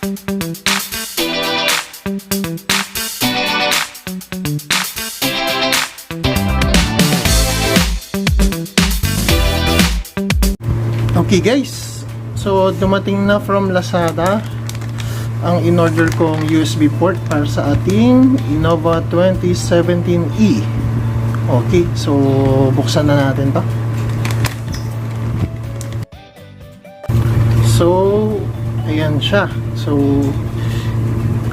Okay guys, so dumating na from Lazada ang in-order kong USB port para sa ating Innova 2017E. Okay, so buksan na natin to. So ayan siya. So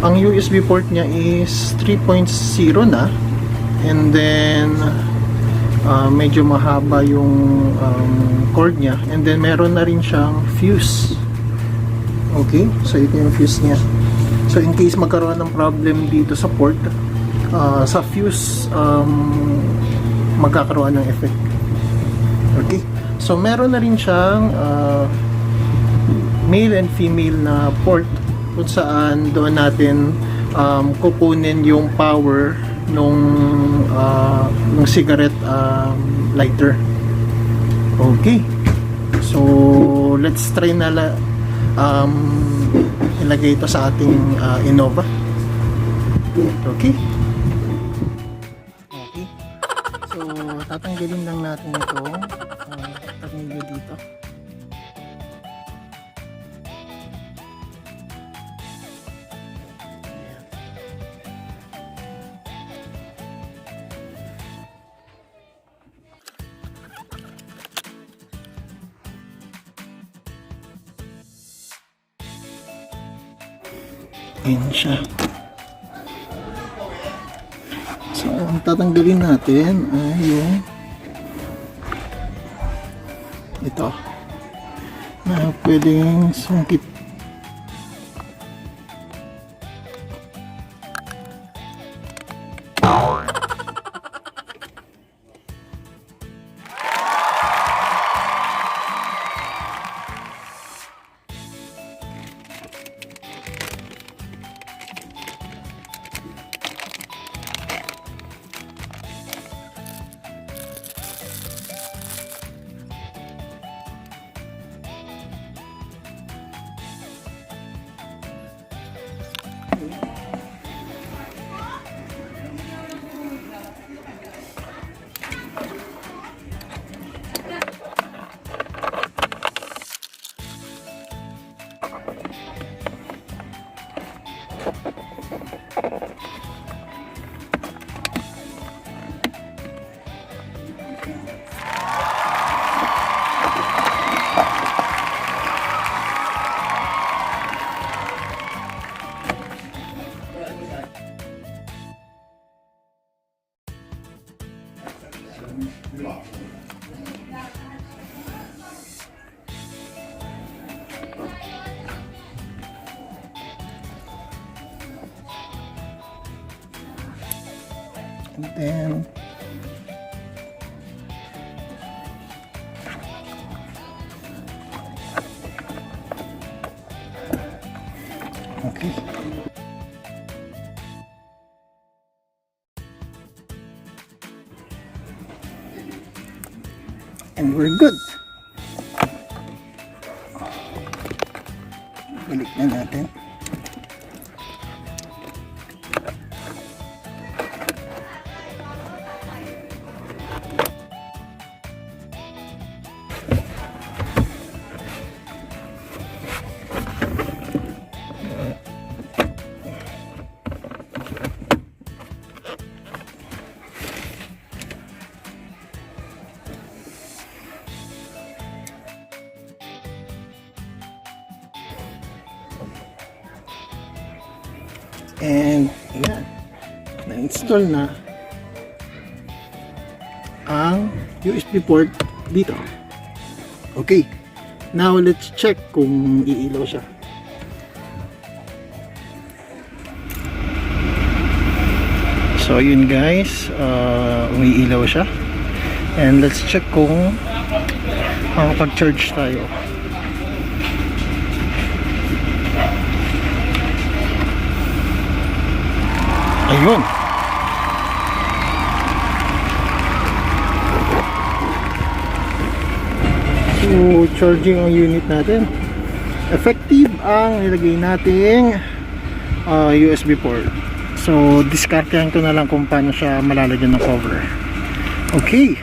ang USB port niya is 3.0 na, and then medyo mahaba yung cord niya, and then meron na rin siyang fuse. Okay, so ito yung fuse niya. So in case magkaroon ng problem dito sa port, sa fuse, magkakaroon ng effect. Okay, so meron na rin siyang male and female na port kung saan doon natin kukunin yung power nung cigarette lighter. Okay, so let's try na ilagay ito sa ating Innova. Okay, so tatanggalin lang natin ito tornilyo dito. Ayan siya. So, ang tatanggalin natin ay yung ito na pwedeng sungkit. And then okay, and we're good. Balik na natin. And yan, na-install na ang USB port dito. Okay, now let's check kung iilaw siya. So yun guys, umiilaw siya, and let's check kung makapag-charge tayo. Ayun. So, charging ang unit natin. effective ang nilagay nating USB port. So diskartehan ko na lang kung paano siya malalagyan ng cover. Okay.